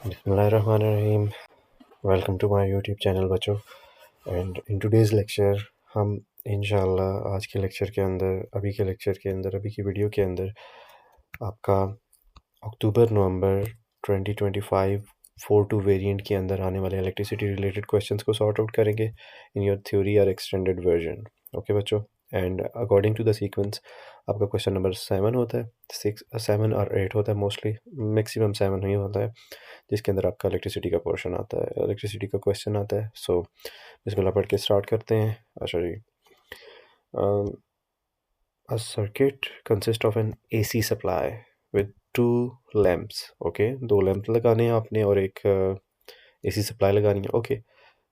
बिस्मिल्लाहिर्रहमानिर्रहीम। Welcome to my YouTube channel बच्चों। And in today's lecture हम इंशाल्लाह आज के लेक्चर के अंदर अभी की वीडियो के अंदर आपका अक्टूबर नवंबर 2025 4-2 वेरिएंट के अंदर आने वाले इलेक्ट्रिसिटी रिलेटेड क्वेश्चंस को सॉर्ट आउट करेंगे इन योर थ्योरी और एक्सटेंडेड वर्जन। ओके बच्चों, and according to the sequence आपका क्वेश्चन नंबर 7 होता है, 7 और 8 होता है, मोस्टली मैक्सिमम 7 ही होता है, जिसके अंदर आपका इलेक्ट्रिसिटी का पोर्शन आता है, इलेक्ट्रिसिटी का क्वेश्चन आता है। सो बिस्मिल्लाह पढ़ के स्टार्ट करते हैं। अच्छा जी, a circuit consists of an AC supply with two lamps. Okay, दो लैंप लगाने हैं आपने और एक AC सप्लाई लगानी है। Okay,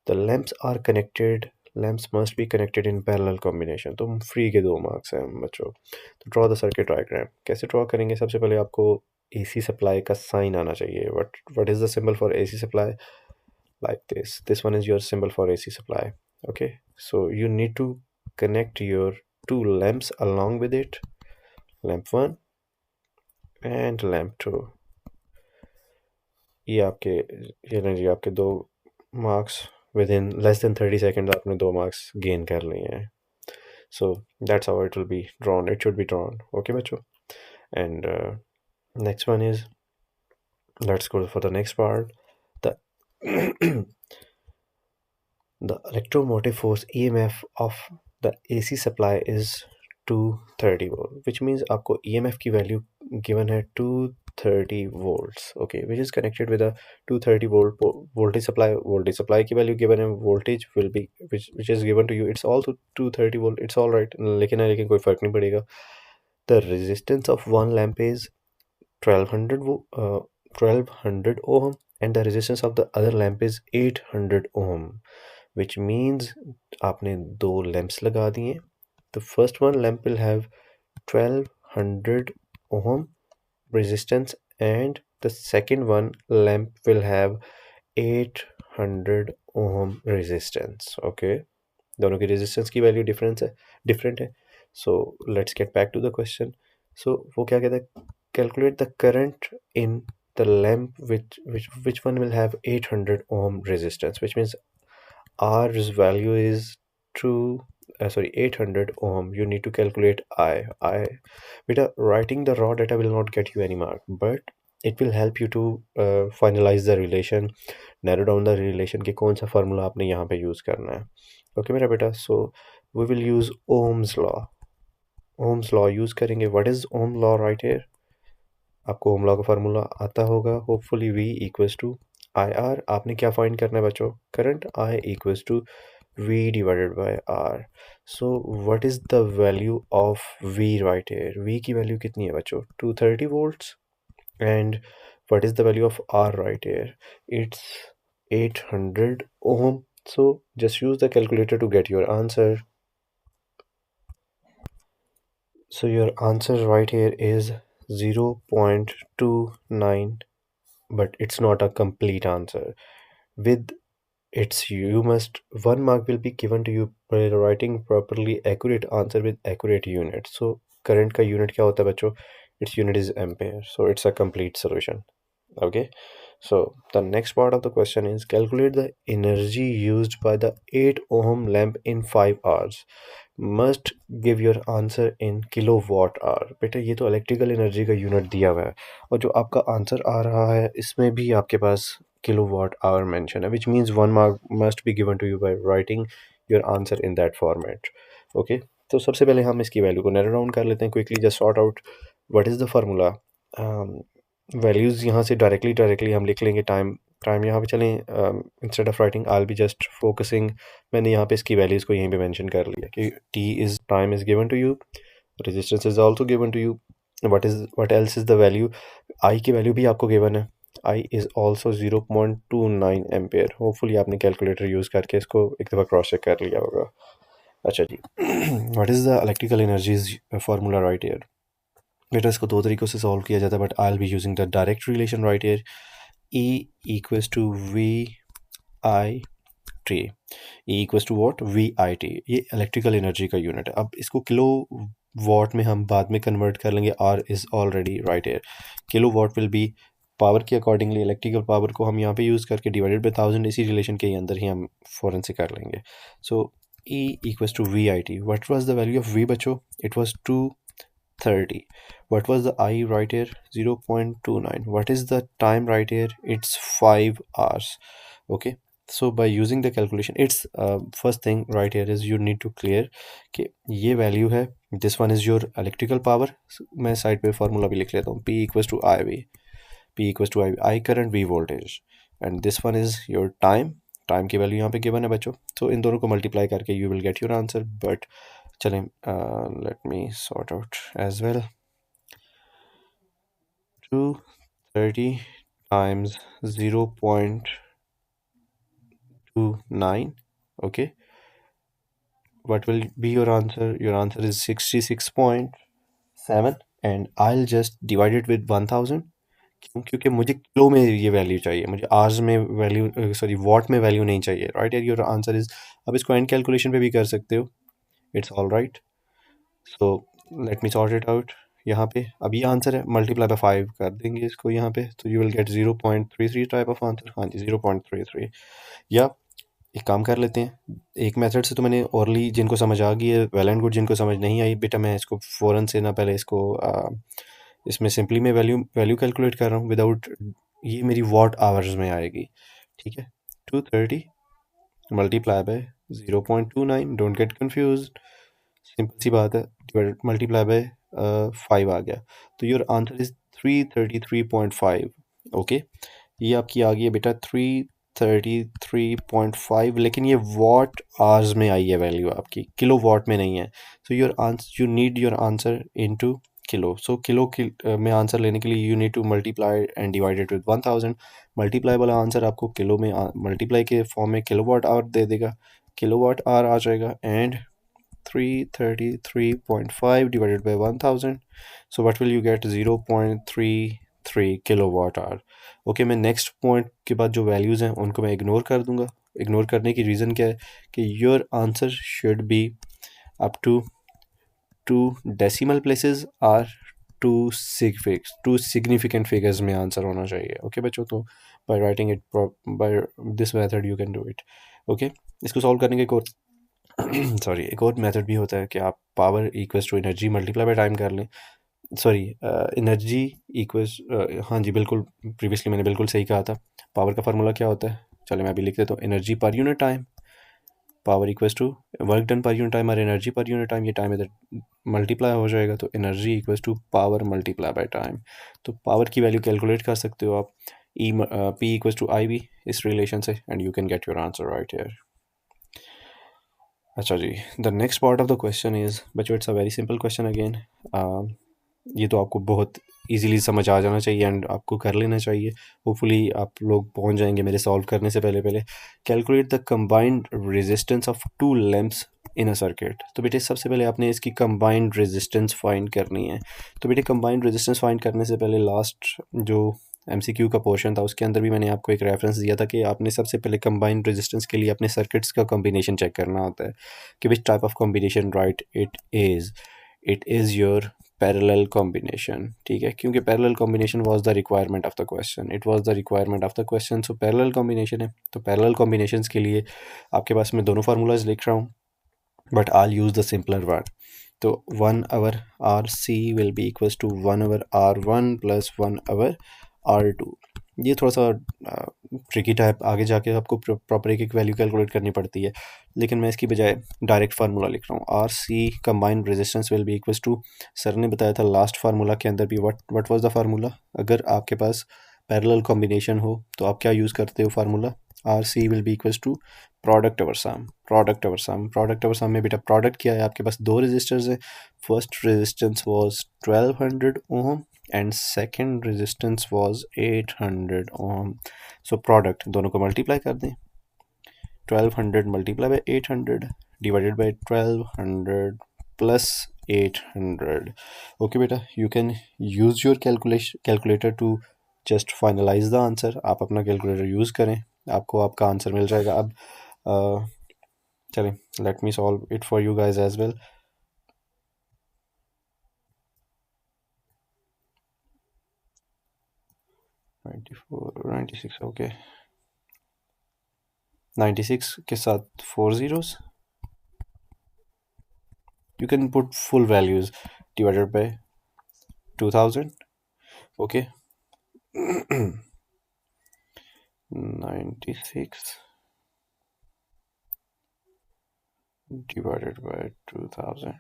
the lamps are connected, lamps must be connected in parallel combination. तो फ्री के 2 मार्क्स हैं बच्चों। तो ड्रॉ द सर्किट डायग्राम। कैसे ड्रॉ करेंगे? सबसे पहले आपको AC सप्लाई का साइन आना चाहिए। What is the symbol for AC supply? Like this one is your symbol for AC supply. Okay, so you need to connect your two lamps along with it, lamp 1 and lamp 2. ये आपके जी आपके 2 marks within less than 30 second आपने 2 marks gain कर लिए हैं। So that's how it will be drawn, it should be drawn. Okay बच्चों, and next one is, let's go for the next part. The The electromotive force EMF of the AC supply is 230 volt, which means आपको EMF की value given है 230 volts, okay, which is connected with a 230 volt voltage supply. Voltage supply की value given है, voltage will be which is given to you, it's also 230 volt, it's all right, लेकिन कोई फर्क नहीं पड़ेगा। The resistance of one lamp is 1200 ohm and the resistance of the other lamp is 800 ohm, which means आपने 2 lamps लगा दिए। The first one lamp will have 1200 ohm resistance and the second one lamp will have 800 ohm resistance. Okay, दोनों की resistance की value different है। So let's get back to the question. So वो क्या कहता है? Calculate the current in the lamp which one will have 800 ohm resistance, which means R's value is 800 ohm. You need to calculate I. Beta, writing the raw data will not get you any mark, but it will help you to finalize the relation, narrow down the relation कि कौन सा formula आपने यहाँ पे use करना है। Okay मेरा बेटा, so we will use Ohm's law. Ohm's law use करेंगे। What is Ohm law right here? आपको ओम लॉ का फार्मूला आता होगा hopefully. V equals to I R. आपने क्या फाइंड करना है बच्चों? Current. I equals to V divided by R। So what is the value of V right here? V की वैल्यू कितनी है बच्चों? 230 volts. And what is the value of R right here? It's 800 ohm. So just use the calculator to get your answer. So your answer right here is 0.29, but it's not a complete answer. With its you must 1 mark will be given to you by writing properly accurate answer with accurate unit. So current का unit क्या होता है बच्चों? Its unit is ampere. So it's a complete solution. Okay, so the next part of the question is calculate the energy used by the 8 ohm lamp in 5 hours. Must give your answer in kilowatt hour. बेटा ये तो electrical energy का unit दिया हुआ है और जो आपका आंसर आ रहा है इसमें भी आपके पास kilowatt hour mention है, which means 1 mark must be given to you by writing your answer in that format. Okay, तो सबसे पहले हम इसकी वैल्यू को नैरो डाउन कर लेते हैं quickly. Just sort out what is the formula. Values यहाँ से डायरेक्टली हम लिख लेंगे। टाइम यहाँ पे चलें, instead of writing I will be just focusing. मैंने यहाँ पे इसकी वैल्यूज़ को यहीं पे मेंशन कर लिया कि time is given to you, resistance is also given to you. What else is the value? I की वैल्यू भी आपको गिवन है। I is also 0.29 ampere. Hopefully आपने कैलकुलेटर यूज़ करके इसको एक दफ़ा क्रॉस चेक कर लिया होगा। अच्छा जी, what is the electrical energies formula right here? बेटा इसको 2 तरीक़ों से सॉल्व किया जाता है, but I will be using the direct relation right here. E equals to V I T। E equals to what? V I T। ये electrical energy का unit है। अब इसको किलो वॉट में हम बाद में कन्वर्ट कर लेंगे। R is already right here. Kilo watt will be power के अकॉर्डिंगली इलेक्ट्रिकल पावर को हम यहाँ पे यूज़ करके डिवाइडेड बाई 1000 इसी रिलेशन के अंदर ही हम फ़ौरन से कर लेंगे. सो E equals to VIT. What was the value of V बच्चों? It was 230. What was the I right here? 0.29. What is the time right here? It's 5 hours. Okay. So by using the calculation, it's first thing right here is you need to clear कि ये value है. This one is your electrical power. मैं side पे formula भी लिख लेता हूँ. P equals to IV. P equals to I current, V voltage. And this one is your time. Time की वैल्यू यहाँ पे गिवन है बच्चों. तो इन दोनों को मल्टीप्लाई करके you will get your answer. But चलें, let me sort out as well. 230 times 0.29. Okay, what will be your answer? Your answer is 66.7 and I'll just divide it with 1000. क्यों? क्योंकि मुझे किलो में ये वैल्यू चाहिए, मुझे hours में value, sorry what में वैल्यू नहीं चाहिए. राइट यार, योर आंसर इज. अब इसको एंड कैलकुलेशन पे भी कर सकते हो. It's all right. So let me sort it out. यहाँ पे अब ये आंसर है, मल्टीप्लाई बाय 5 कर देंगे इसको यहाँ पे, तो you will gate 0.33 type of answer. हाँ जी, 0.33. या एक काम कर लेते हैं, एक मेथड से तो मैंने ओरली जिनको समझ आ गई है वेल एंड गुड, जिनको समझ नहीं आई बेटा मैं इसको फ़ौरन से ना पहले इसको इसमें सिंपली मैं वैल्यू वैल्यू कैलकुलेट कर रहा हूँ विदाउट, ये मेरी वॉट आवर्स में आएगी. ठीक है, 230 multiply by 0.29. Don't get confuse, simple सी बात है. मल्टीप्लाई बाय 5 आ गया, तो योर आंसर इज 333.5. ओके, ये आपकी आ गई है बेटा 333.5, लेकिन ये वॉट आवर्स में आई है वैल्यू आपकी, किलो वॉट में नहीं है. So your answer, you need your answer into kilo. So kilo में आंसर लेने के लिए you need to multiply and divide it with 1000. Multiply वाला आंसर आपको किलो में, मल्टीप्लाई के फॉर्म में किलो वॉट आवर दे देगा, किलो वॉट आवर आ जाएगा. And 333.5 divided by 1000. So what will you get? 0.33 kilowatt hour. Okay, मैं नेक्स्ट पॉइंट के बाद जो वैल्यूज़ हैं उनको मैं इग्नोर कर दूंगा. इग्नोर करने की रीज़न क्या है कि your answer should be up to 2 decimal places or two significant figures में आंसर होना चाहिए. ओके बच्चों, तो by writing it by this method you can do it. Okay, इसको सॉल्व करने के एक और सॉरी एक और मेथड भी होता है कि आप power equals to energy multiply by time कर लें. सॉरी, एनर्जी इक्वल्स, हाँ जी बिल्कुल, प्रीवियसली मैंने बिल्कुल सही कहा था. पावर का फार्मूला क्या होता है? चलो मैं अभी लिख देता हूँ. Energy per unit time, power equals to work done per unit time और एनर्जी पर यूनिट टाइम. ये टाइम इधर मल्टीप्लाई हो जाएगा, तो energy equals to power multiply by time. तो पावर की वैल्यू कैलकुलेट कर सकते हो आप, E P equals to I V, इस रिलेशन से, and you can get your answer right here. अच्छा जी, the next part of the question is बच्चों, it's a very simple question again. ये तो आपको बहुत इजीली समझ आ जाना चाहिए एंड आपको कर लेना चाहिए. होपफुली आप लोग पहुंच जाएंगे मेरे सॉल्व करने से पहले. Calculate the combined resistance of two lamps in a circuit. तो बेटे सबसे पहले आपने इसकी कंबाइंड रेजिस्टेंस फाइंड करनी है. तो बेटे कंबाइंड रेजिस्टेंस फाइंड करने से पहले लास्ट जो MCQ का पोर्शन था उसके अंदर भी मैंने आपको एक रेफरेंस दिया था कि आपने सबसे पहले कंबाइंड रेजिस्टेंस के लिए अपने सर्किट्स का कॉम्बिनेशन चेक करना होता है कि which type of combination right it is your parallel combination. ठीक है, क्योंकि parallel combination was the requirement of the question, it was the requirement of the question. So parallel combination है, तो पैरेलल कॉम्बिनेशंस के लिए आपके पास मैं दोनों फार्मूलाज लिख रहा हूँ, but I use the simpler one. तो 1 over RC will be equals to 1 over R1 plus 1 over R2. ये थोड़ा सा ट्रिकी टाइप, आगे जाके आपको प्रॉपर एक एक वैल्यू कैलकुलेट करनी पड़ती है, लेकिन मैं इसकी बजाय डायरेक्ट फार्मूला लिख रहा हूँ. RC combined resistance will be equals to, sir ने बताया था लास्ट फार्मूला के अंदर भी, व्हाट वाज द फार्मूला. अगर आपके पास पैरेलल कॉम्बिनेशन हो तो आप क्या यूज़ करते हो formula? RC will be equals to product over sum. Product over sum में बेटा प्रोडक्ट क्या है, आपके पास दो रेजिस्टर्स हैं. First resistance was 1200 ohm and second resistance was 800 ohm. So product दोनों को मल्टीप्लाई कर दें. 1200 multiply by 800 divided by 1200 plus 800. Okay बेटा, you can use your calculator to just finalise the answer. आप अपना कैलकुलेटर यूज़ करें, आपको आपका आंसर मिल जाएगा. अब चलें, let me solve it for you guys as well. 94 96 okay 96 के साथ 4 zeros. You can put full values divided by 2000. Okay. 96 divided by 2000.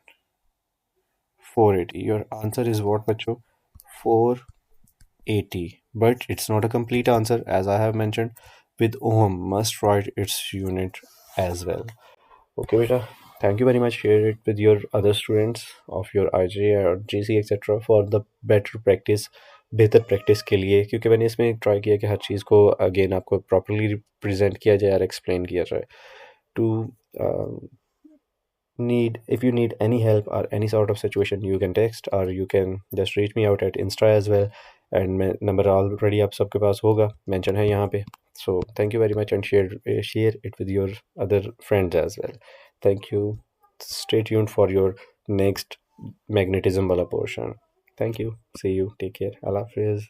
480. Your answer is what, Bacho? 480. But it's not a complete answer, as I have mentioned. With ohm, must write its unit as well. Okay, beta. Thank you very much. Share it with your other students of your IJ or GC etc. for the better practice, बेहतर practice के लिए, क्योंकि मैंने इसमें try किया कि हर चीज़ को again आपको प्रॉपरली प्रेजेंट किया जाए और एक्सप्लेन किया जाए to need if you need any help or any sort of situation, you can text or you can just reach me out at Insta as well, and my number already आप सबके पास होगा, mention है यहाँ पे. So thank you very much and share it with your other friends as well. Thank you. Stay tuned for your next magnetism wala portion. Thank you. See you. Take care. Allah Hafiz.